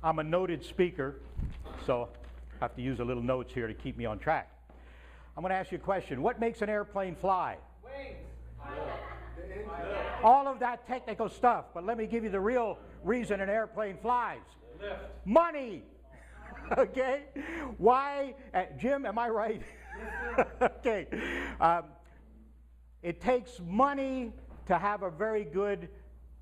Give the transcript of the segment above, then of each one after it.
I'm a noted speaker, so I have to use a little notes here to keep me on track. I'm going to ask you a question. What makes an airplane fly? Wings. All of that technical stuff, but let me give you the real reason an airplane flies. Lift. Money. Okay? Why? Jim, am I right? Okay. It takes money to have a very good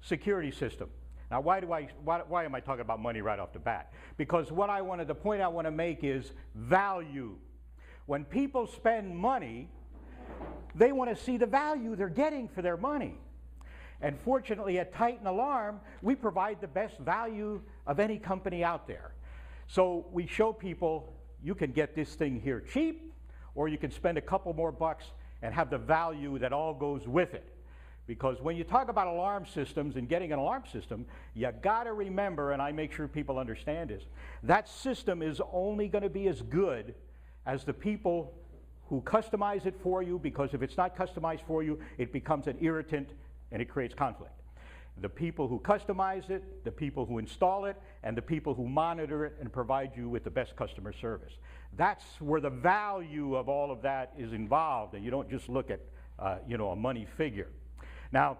security system. Now, why am I talking about money right off the bat? Because the point I want to make is value. When people spend money, they want to see the value they're getting for their money. And fortunately, at Titan Alarm, we provide the best value of any company out there. So we show people, you can get this thing here cheap, or you can spend a couple more bucks and have the value that all goes with it. Because when you talk about alarm systems and getting an alarm system, you got to remember, and I make sure people understand this, that system is only going to be as good as the people who customize it for you, because if it's not customized for you, it becomes an irritant and it creates conflict. The people who customize it, the people who install it, and the people who monitor it and provide you with the best customer service. That's where the value of all of that is involved, and you don't just look at a money figure. Now,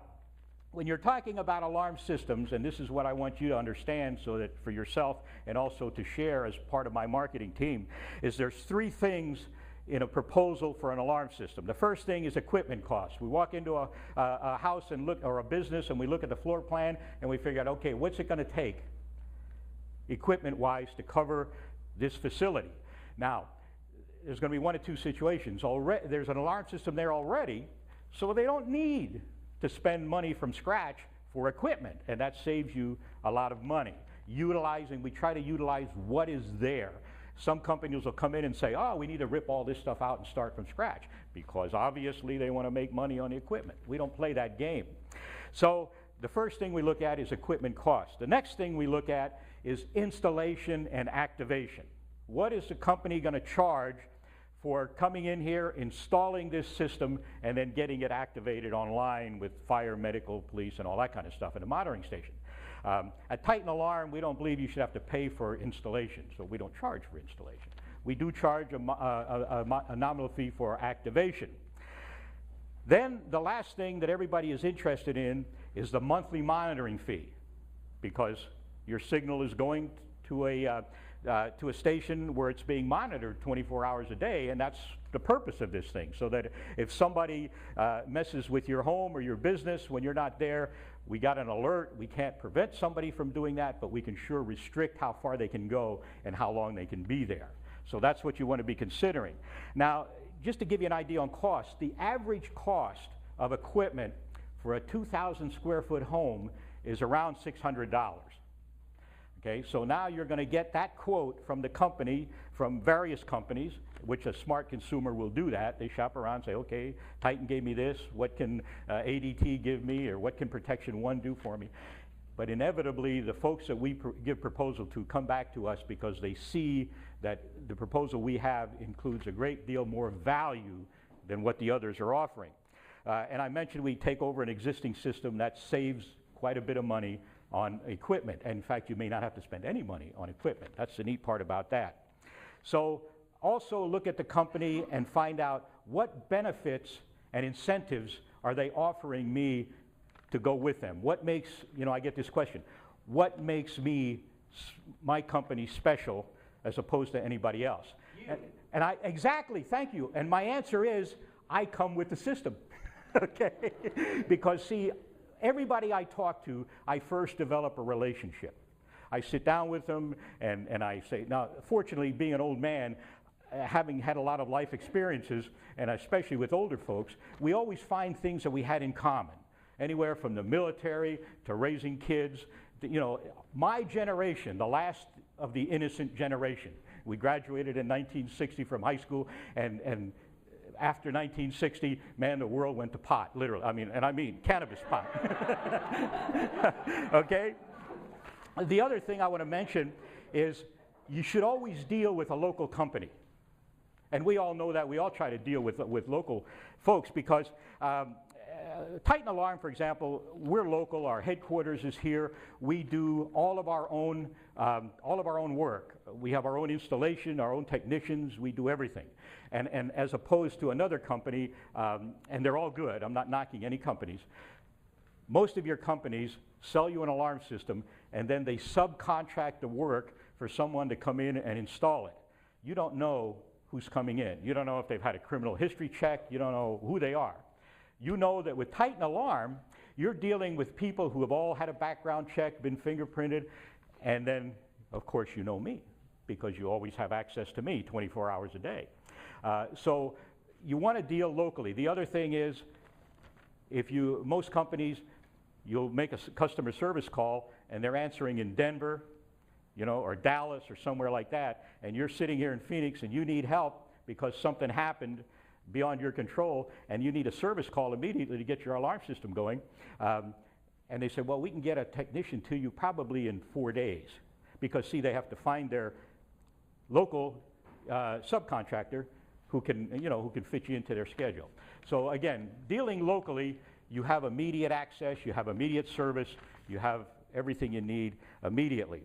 when you're talking about alarm systems, and this is what I want you to understand so that for yourself and also to share as part of my marketing team, is there's three things in a proposal for an alarm system. The first thing is equipment costs. We walk into a house and look, or a business, and we look at the floor plan and we figure out, okay, what's it going to take equipment-wise to cover this facility? Now, there's going to be one of two situations. There's an alarm system there already, so they don't need to spend money from scratch for equipment, and that saves you a lot of money. We try to utilize what is there. Some companies will come in and say, oh, we need to rip all this stuff out and start from scratch, because obviously they want to make money on the equipment. We don't play that game. So the first thing we look at is equipment cost. The next thing we look at is installation and activation. What is the company going to charge for coming in here, installing this system, and then getting it activated online with fire, medical, police, and all that kind of stuff in the monitoring station? At Titan Alarm, we don't believe you should have to pay for installation, so we don't charge for installation. We do charge a nominal fee for activation. Then the last thing that everybody is interested in is the monthly monitoring fee, because your signal is going to a station where it's being monitored 24 hours a day, and that's the purpose of this thing, so that if somebody messes with your home or your business when you're not there, we got an alert. We can't prevent somebody from doing that, but we can sure restrict how far they can go and how long they can be there. So that's what you want to be considering. Now, just to give you an idea on cost, the average cost of equipment for a 2,000 square foot home is around $600. Okay, so now you're going to get that quote from the company, from various companies, which a smart consumer will do that. They shop around and say, okay, Titan gave me this, what can ADT give me, or what can Protection One do for me? But inevitably, the folks that we give proposal to come back to us because they see that the proposal we have includes a great deal more value than what the others are offering. And I mentioned we take over an existing system that saves quite a bit of money on equipment. And in fact, you may not have to spend any money on equipment. That's the neat part about that. So also look at the company and find out what benefits and incentives are they offering me to go with them. What makes, I get this question, what makes my company special as opposed to anybody else? Exactly, thank you. And my answer is, I come with the system, okay? Because see, everybody I talk to, I first develop a relationship. I sit down with them and I say, now, fortunately, being an old man, having had a lot of life experiences, and especially with older folks, we always find things that we had in common. Anywhere from the military to raising kids. My generation, the last of the innocent generation. We graduated in 1960 from high school, and after 1960, man, the world went to pot, literally. I mean cannabis pot. Okay? The other thing I want to mention is you should always deal with a local company. And we all know that. We all try to deal with local folks because Titan Alarm, for example, we're local. Our headquarters is here. We do all of our own work. We have our own installation, our own technicians. We do everything. And as opposed to another company, and they're all good. I'm not knocking any companies. Most of your companies sell you an alarm system, and then they subcontract the work for someone to come in and install it. You don't know who's coming in. You don't know if they've had a criminal history check. You don't know who they are. You know that with Titan Alarm, you're dealing with people who have all had a background check, been fingerprinted, and then, of course, you know me, because you always have access to me 24 hours a day. So you want to deal locally. The other thing is, most companies, you'll make a customer service call, and they're answering in Denver, or Dallas or somewhere like that, and you're sitting here in Phoenix and you need help because something happened beyond your control, and you need a service call immediately to get your alarm system going. And they said, well, we can get a technician to you probably in 4 days, because see, they have to find their local subcontractor who can fit you into their schedule. So again, dealing locally, you have immediate access, you have immediate service, you have everything you need immediately.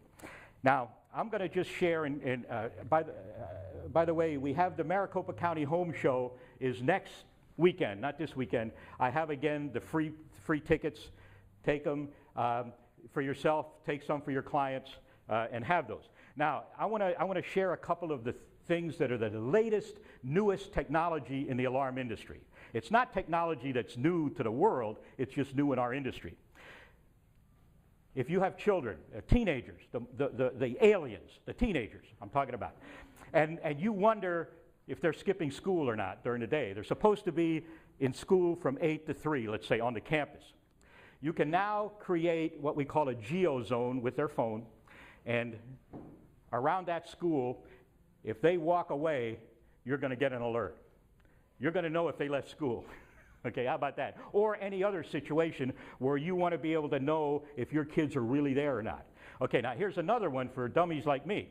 Now, I'm going to just share, by the way, we have the Maricopa County Home Show is next weekend, not this weekend. I have, again, the free tickets. Take them for yourself, take some for your clients, and have those. Now, I want to share a couple of the things that are the latest, newest technology in the alarm industry. It's not technology that's new to the world, it's just new in our industry. If you have children, teenagers, the aliens, the teenagers I'm talking about, and you wonder if they're skipping school or not during the day. They're supposed to be in school from 8 to 3, let's say, on the campus. You can now create what we call a geo-zone with their phone, and around that school, if they walk away, you're going to get an alert. You're going to know if they left school. Okay, how about that? Or any other situation where you want to be able to know if your kids are really there or not. Okay, now here's another one for dummies like me.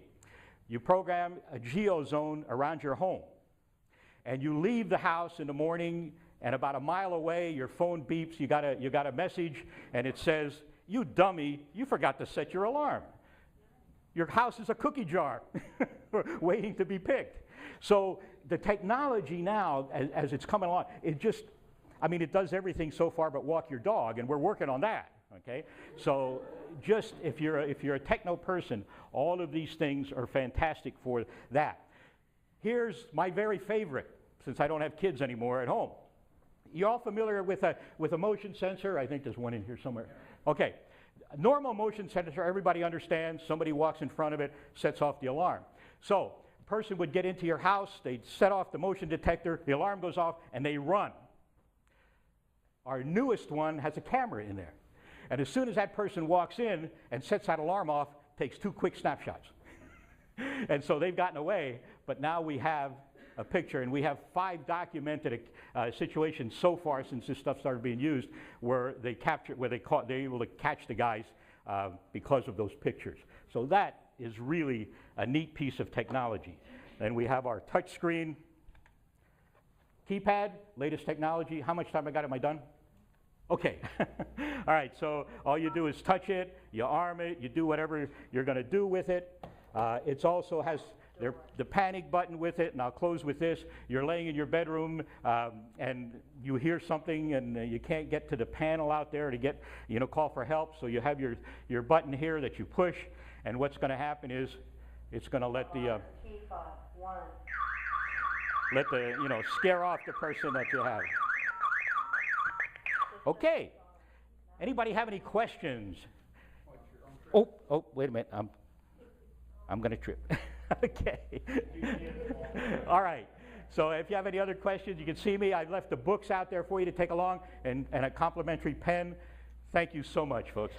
You program a geo-zone around your home, and you leave the house in the morning, and about a mile away, your phone beeps, you got a message, and it says, you dummy, you forgot to set your alarm. Your house is a cookie jar waiting to be picked. So the technology now, as it's coming along, it does everything so far but walk your dog, and we're working on that, okay? So just if you're a techno person, all of these things are fantastic for that. Here's my very favorite, since I don't have kids anymore at home. You all familiar with a motion sensor? I think there's one in here somewhere. Okay. A normal motion sensor, everybody understands. Somebody walks in front of it, sets off the alarm. So a person would get into your house, they'd set off the motion detector, the alarm goes off, and they run. Our newest one has a camera in there. And as soon as that person walks in and sets that alarm off, takes 2 quick snapshots. And so they've gotten away, but now we have a picture, and we have 5 documented situations so far since this stuff started being used where they're able to catch the guys because of those pictures. So that is really a neat piece of technology. And we have our touch screen keypad, latest technology. How much time I got? Am I done? Okay. All right, so all you do is touch it, you arm it, you do whatever you're going to do with it. It also has the panic button with it, and I'll close with this. You're laying in your bedroom and you hear something and you can't get to the panel out there to call for help, so you have your button here that you push, and what's going to happen is it's going to let scare off the person that you have. Okay. Anybody have any questions? Oh, wait a minute. I'm going to trip. Okay. All right. So if you have any other questions, you can see me. I've left the books out there for you to take along and a complimentary pen. Thank you so much, folks.